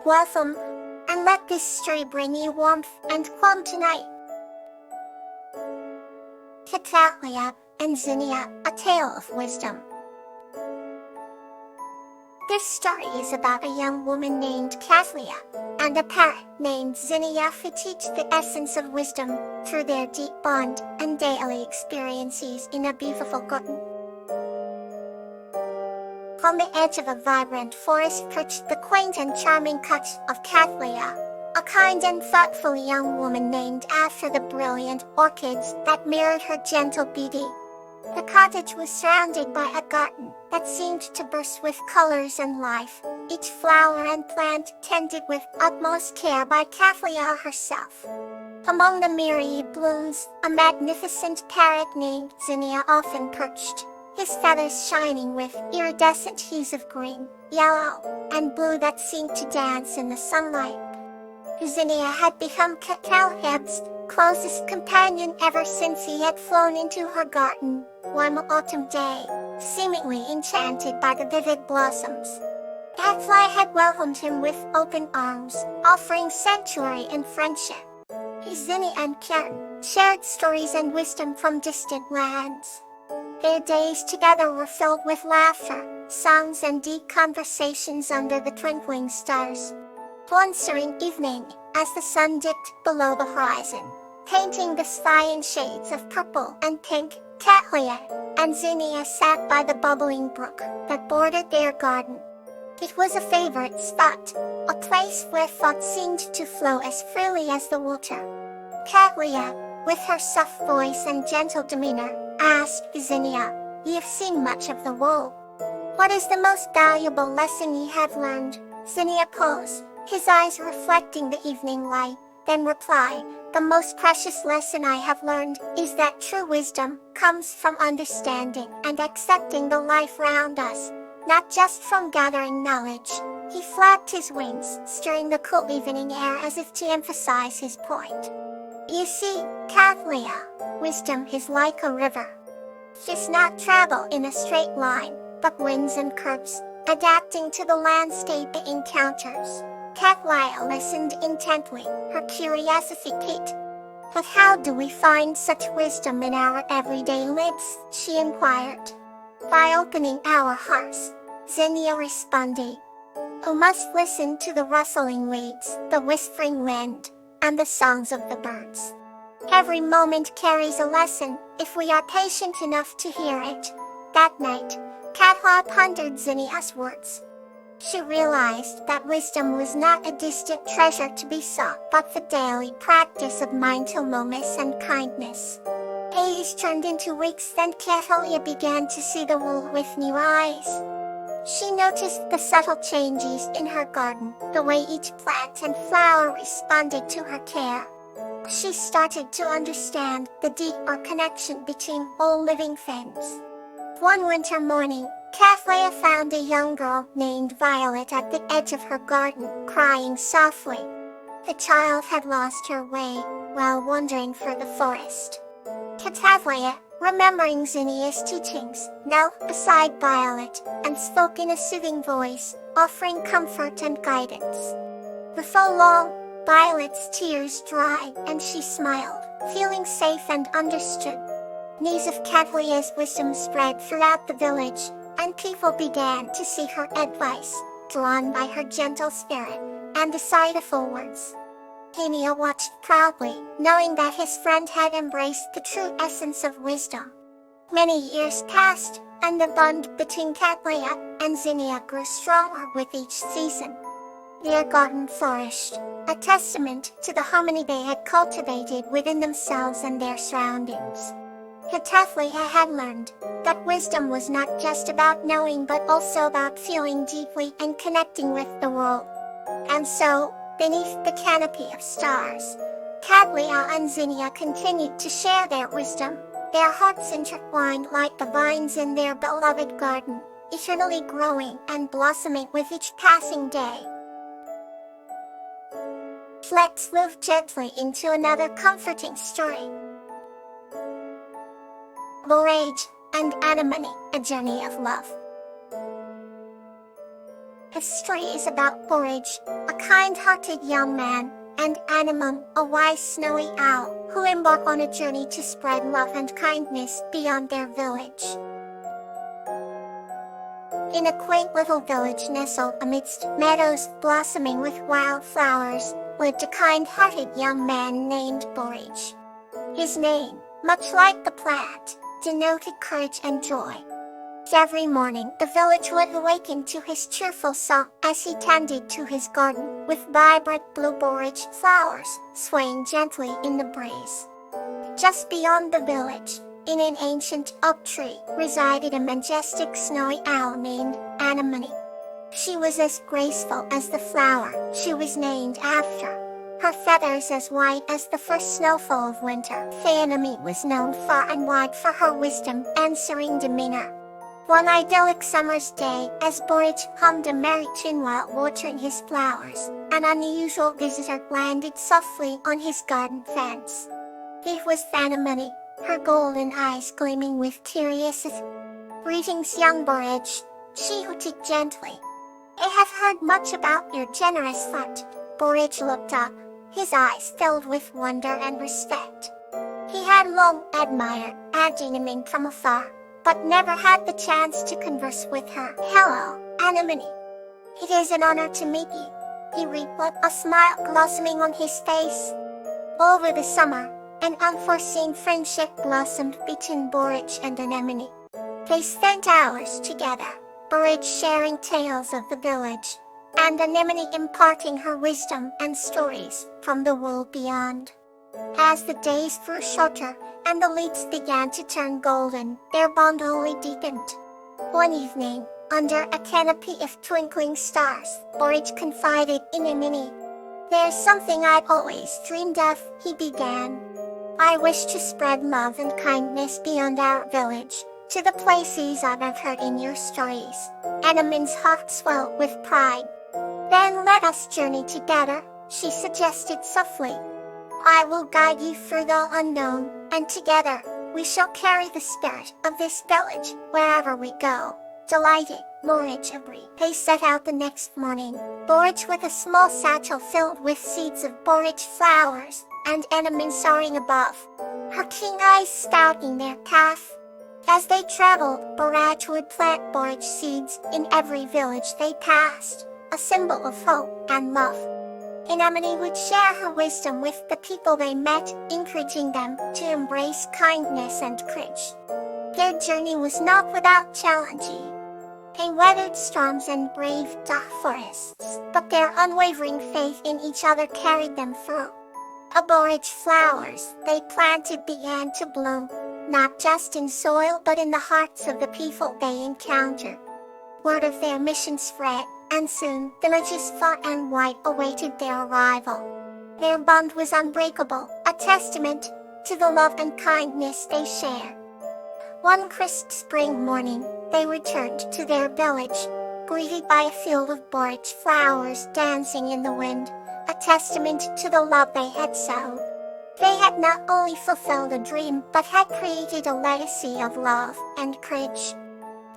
Welcome, and let this story bring you warmth and calm tonight. Kawaii and Zinnia, a tale of wisdom. This story is about a young woman named Kawaii and a parrot named Zinnia who teach the essence of wisdom through their deep bond and daily experiences in a beautiful garden. On the edge of a vibrant forest perched the quaint and charming cottage of Kawaii, a kind and thoughtful young woman named after the brilliant orchids that mirrored her gentle beauty. The cottage was surrounded by a garden that seemed to burst with colors and life, each flower and plant tended with utmost care by Kawaii herself. Among the myriad blooms, a magnificent parrot named Zinnia often perched, his feathers shining with iridescent hues of green, yellow, and blue that seemed to dance in the sunlight. Zinnia had become Kawaii's closest companion ever since he had flown into her garden, one autumn day, seemingly enchanted by the vivid blossoms. Kawaii had welcomed him with open arms, offering sanctuary and friendship. Zinnia and Karen shared stories and wisdom from distant lands. Their days together were filled with laughter, songs and deep conversations under the twinkling stars. One serene evening, as the sun dipped below the horizon, painting the sky in shades of purple and pink, Kawaii and Zinnia sat by the bubbling brook that bordered their garden. It was a favorite spot, a place where thought seemed to flow as freely as the water. Kawaii, with her soft voice and gentle demeanor, asked Zinnia, "You've seen much of the world. What is the most valuable lesson you have learned?" Zinnia paused, his eyes reflecting the evening light, then replied, "The most precious lesson I have learned is that true wisdom comes from understanding and accepting the life around us, not just from gathering knowledge." He flapped his wings, stirring the cool evening air as if to emphasize his point. "You see, Kawaii, wisdom is like a river. It does not travel in a straight line, but winds and curves, adapting to the landscape it encounters." Kawaii listened intently, her curiosity piqued. "But how do we find such wisdom in our everyday lives?" she inquired. "By opening our hearts," Zinnia responded. "We must listen to the rustling leaves, the whispering wind, and the songs of the birds. Every moment carries a lesson, if we are patient enough to hear it." That night, Kawaii pondered Zinnia's words. She realized that wisdom was not a distant treasure to be sought, but the daily practice of mindfulness and kindness. Days turned into weeks, then Kawaii began to see the world with new eyes. She noticed the subtle changes in her garden, the way each plant and flower responded to her care. She started to understand the deeper connection between all living things. One winter morning, Kawaii found a young girl named Violet at the edge of her garden, crying softly. The child had lost her way while wandering through the forest. Kawaii, remembering Zinnia's teachings, knelt beside Violet and spoke in a soothing voice, offering comfort and guidance. Before long, Violet's tears dried and she smiled, feeling safe and understood. News of Kawaii's wisdom spread throughout the village, and people began to seek her advice, drawn by her gentle spirit and insightful words. Zinnia watched proudly, knowing that his friend had embraced the true essence of wisdom. Many years passed, and the bond between Kawaii and Zinnia grew stronger with each season. Their garden flourished, a testament to the harmony they had cultivated within themselves and their surroundings. Kawaii had learned that wisdom was not just about knowing but also about feeling deeply and connecting with the world. And so, beneath the canopy of stars, Kawaii and Zinnia continued to share their wisdom, their hearts intertwined like the vines in their beloved garden, eternally growing and blossoming with each passing day. Let's move gently into another comforting story. Courage and Anemone, a journey of love. This story is about Porridge, a kind-hearted young man, and Animum, a wise snowy owl, who embark on a journey to spread love and kindness beyond their village. In a quaint little village nestled amidst meadows blossoming with wildflowers, lived a kind-hearted young man named Borage. His name, much like the plant, denoted courage and joy. Every morning, the village would awaken to his cheerful song as he tended to his garden with vibrant blue borage flowers swaying gently in the breeze. Just beyond the village, in an ancient oak tree, resided a majestic snowy owl named Anemone. She was as graceful as the flower she was named after, her feathers as white as the first snowfall of winter. Anemone was known far and wide for her wisdom and serene demeanor. One idyllic summer's day, as Borage hummed a merry tune while watering his flowers, an unusual visitor landed softly on his garden fence. It was Anemone, her golden eyes gleaming with curiosity. "Greetings, young Borage," she hooted gently. "I have heard much about your generous heart." Borage looked up, his eyes filled with wonder and respect. He had long admired Anemone from afar, but never had the chance to converse with her. "Hello, Anemone. It is an honor to meet you," he replied, a smile blossoming on his face. Over the summer, an unforeseen friendship blossomed between Borage and Anemone. They spent hours together, Borage sharing tales of the village, and Anemone imparting her wisdom and stories from the world beyond. As the days grew shorter, and the leaves began to turn golden, their bond only deepened. One evening, under a canopy of twinkling stars, Borage confided in Anemone. "There's something I've always dreamed of," he began. "I wish to spread love and kindness beyond our village, to the places I've heard in your stories." Anemone's heart swelled with pride. "Then let us journey together," she suggested softly. "I will guide you through the unknown, and together, we shall carry the spirit of this village wherever we go." Delighted, Borage agreed. They set out the next morning, Borage with a small satchel filled with seeds of borage flowers, and Anemone soaring above, her keen eyes scouting their path. As they traveled, Borage would plant borage seeds in every village they passed, a symbol of hope and love. Anemone would share her wisdom with the people they met, encouraging them to embrace kindness and courage. Their journey was not without challenges. They weathered storms and braved dark forests, but their unwavering faith in each other carried them through. The borage flowers they planted began to bloom, not just in soil but in the hearts of the people they encountered. Word of their mission spread, and soon villages far and wide awaited their arrival. Their bond was unbreakable, a testament to the love and kindness they shared. One crisp spring morning, they returned to their village, greeted by a field of borage flowers dancing in the wind, a testament to the love they had sown. They had not only fulfilled a dream but had created a legacy of love and courage.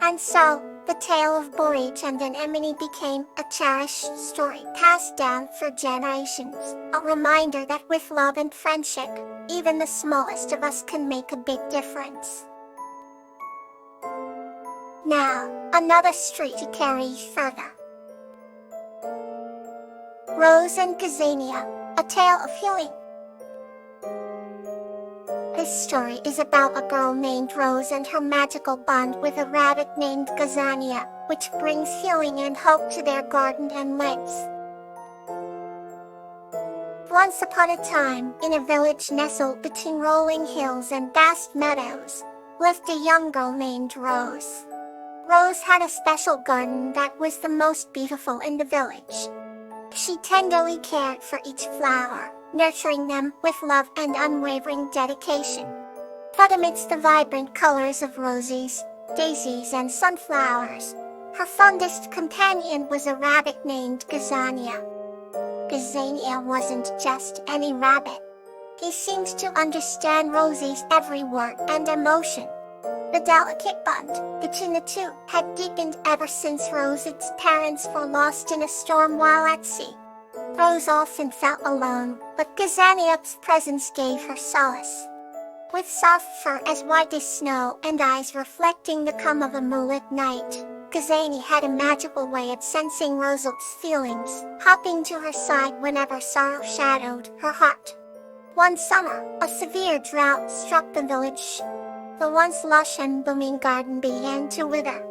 And so, the tale of Borage and Anemone became a cherished story passed down for generations, a reminder that with love and friendship, even the smallest of us can make a big difference. Now, another story to carry further. Rose and Gazania, a tale of healing. This story is about a girl named Rose and her magical bond with a rabbit named Gazania, which brings healing and hope to their garden and lives. Once upon a time, in a village nestled between rolling hills and vast meadows, lived a young girl named Rose. Rose had a special garden that was the most beautiful in the village. She tenderly cared for each flower, nurturing them with love and unwavering dedication. But amidst the vibrant colors of roses, daisies and sunflowers, her fondest companion was a rabbit named Gazania. Gazania wasn't just any rabbit. He seemed to understand Rosie's every word and emotion. The delicate bond between the two had deepened ever since Rosie's parents were lost in a storm while at sea. Rose often felt alone, but Gazania's presence gave her solace. With soft fur as white as snow and eyes reflecting the calm of a moonlit night, Gazania had a magical way of sensing Rose's feelings, hopping to her side whenever sorrow shadowed her heart. One summer, a severe drought struck the village. The once lush and blooming garden began to wither.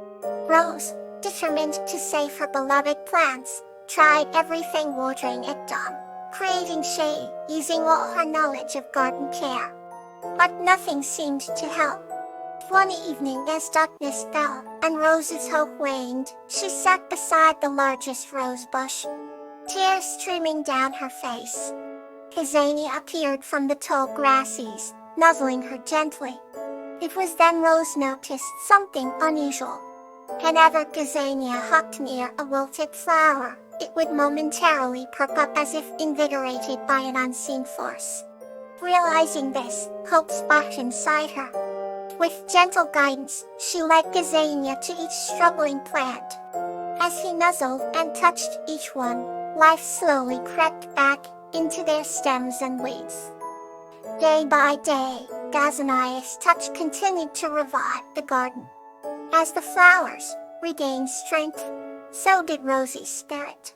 Rose, determined to save her beloved plants, tried everything, watering at dawn, creating shade, using all her knowledge of garden care. But nothing seemed to help. One evening as darkness fell, and Rose's hope waned, she sat beside the largest rose bush, tears streaming down her face. Gazania appeared from the tall grasses, nuzzling her gently. It was then Rose noticed something unusual. Whenever Gazania hopped near a wilted flower, it would momentarily perk up as if invigorated by an unseen force. Realizing this, hope sparked inside her. With gentle guidance, she led Gazania to each struggling plant. As he nuzzled and touched each one, life slowly crept back into their stems and leaves. Day by day, Gazania's touch continued to revive the garden. As the flowers regained strength, so did Rosie's spirit.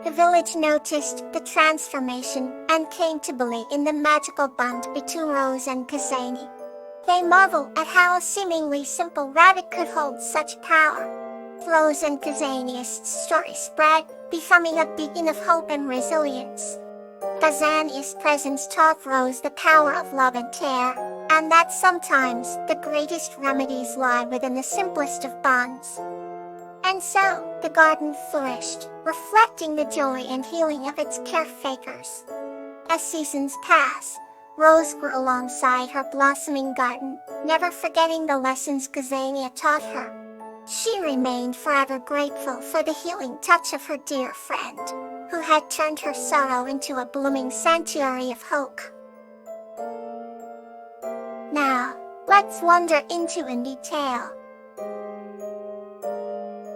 The village noticed the transformation and came to believe in the magical bond between Rose and Gazania. They marveled at how a seemingly simple rabbit could hold such power. Rose and Gazania's story spread, becoming a beacon of hope and resilience. Gazania's presence taught Rose the power of love and care, and that sometimes the greatest remedies lie within the simplest of bonds. And so, the garden flourished, reflecting the joy and healing of its caretakers. As seasons passed, Rose grew alongside her blossoming garden, never forgetting the lessons Gazania taught her. She remained forever grateful for the healing touch of her dear friend, who had turned her sorrow into a blooming sanctuary of hope. Now, let's wander into in detail.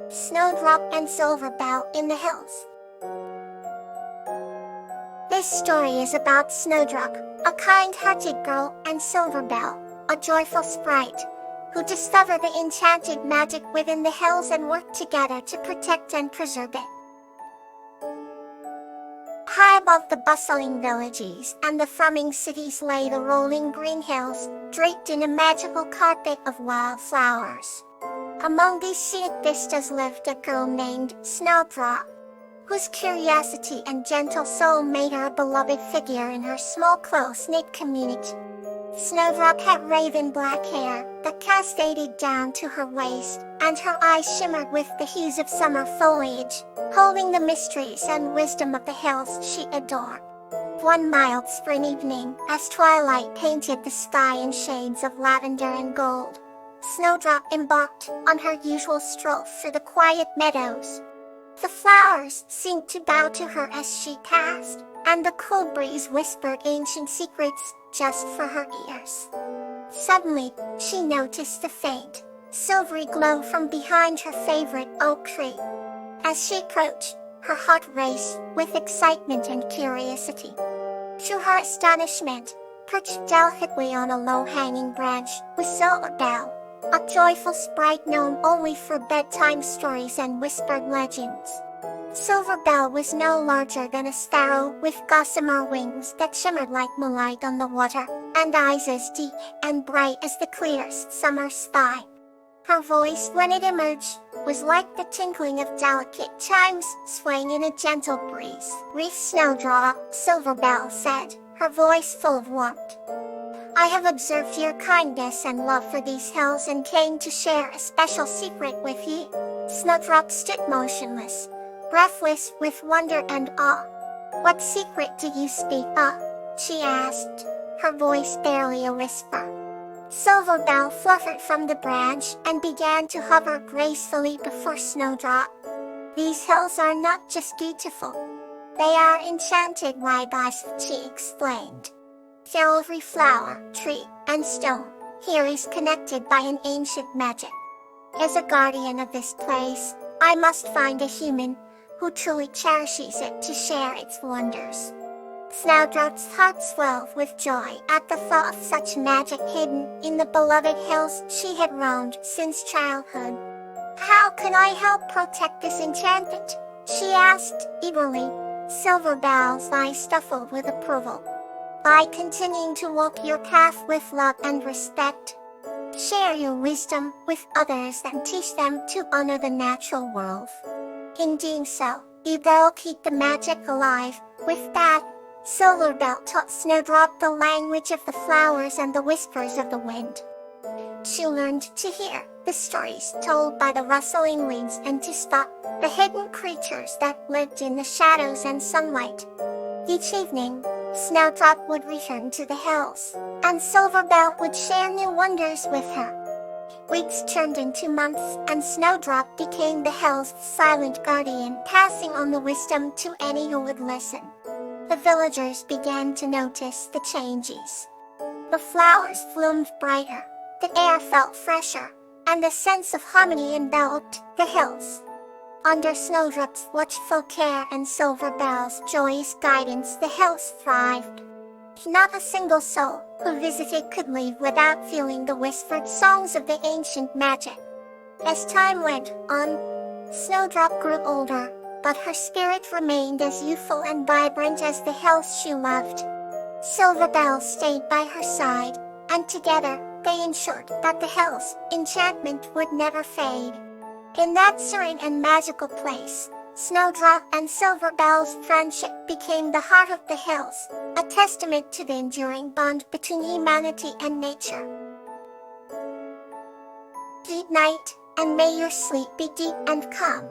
Snowdrop and Silverbell in the Hills. This story is about Snowdrop, a kind-hearted girl, and Silverbell, a joyful sprite, who discover the enchanted magic within the hills and work together to protect and preserve it. High above the bustling villages and the frowning cities lay the rolling green hills, draped in a magical carpet of wildflowers. Among these scenic vistas lived a girl named Snowdrop, whose curiosity and gentle soul made her a beloved figure in her small close-knit community. Snowdrop had raven black hair that cascaded down to her waist, and her eyes shimmered with the hues of summer foliage, holding the mysteries and wisdom of the hills she adored. One mild spring evening, as twilight painted the sky in shades of lavender and gold, Snowdrop embarked on her usual stroll through the quiet meadows. The flowers seemed to bow to her as she passed, and the cool breeze whispered ancient secrets just for her ears. Suddenly, she noticed a faint, silvery glow from behind her favorite oak tree. As she approached, her heart raced with excitement and curiosity. To her astonishment, perched delicately on a low-hanging branch was Silverbell, a joyful sprite known only for bedtime stories and whispered legends. Silverbell was no larger than a sparrow with gossamer wings that shimmered like moonlight on the water, and eyes as deep and bright as the clearest summer sky. Her voice, when it emerged, was like the tinkling of delicate chimes swaying in a gentle breeze. "Reef Snowdrop," Silverbell said, her voice full of warmth. "I have observed your kindness and love for these hills and came to share a special secret with you." Snowdrop stood motionless, breathless with wonder and awe. "What secret do you speak of?" she asked, her voice barely a whisper. Silverbell fluttered from the branch and began to hover gracefully before Snowdrop. "These hills are not just beautiful. They are enchanted paradise," she explained. "Every flower, tree, and stone here is connected by an ancient magic. As a guardian of this place, I must find a human who truly cherishes it to share its wonders. Snowdrop's heart swelled with joy at the thought of such magic hidden in the beloved hills she had roamed since childhood. "How can I help protect this enchantment?" she asked eagerly. Silverbell's eyes sparkled with approval. "By continuing to walk your path with love and respect. Share your wisdom with others and teach them to honor the natural world. In doing so, you will keep the magic alive." With that, Silverbell taught Snowdrop the language of the flowers and the whispers of the wind. She learned to hear the stories told by the rustling leaves and to spot the hidden creatures that lived in the shadows and sunlight. Each evening, Snowdrop would return to the hills, and Silverbell would share new wonders with her. Weeks turned into months, and Snowdrop became the hill's silent guardian, passing on the wisdom to any who would listen. The villagers began to notice the changes. The flowers bloomed brighter, the air felt fresher, and a sense of harmony enveloped the hills. Under Snowdrop's watchful care and Silverbell's joyous guidance, the hills thrived. Not a single soul who visited could leave without feeling the whispered songs of the ancient magic. As time went on, Snowdrop grew older, but her spirit remained as youthful and vibrant as the hills she loved. Silverbell stayed by her side, and together they ensured that the hills' enchantment would never fade. In that serene and magical place, Snowdrop and Silverbell's friendship became the heart of the hills, a testament to the enduring bond between humanity and nature. Good night, and may your sleep be deep and calm.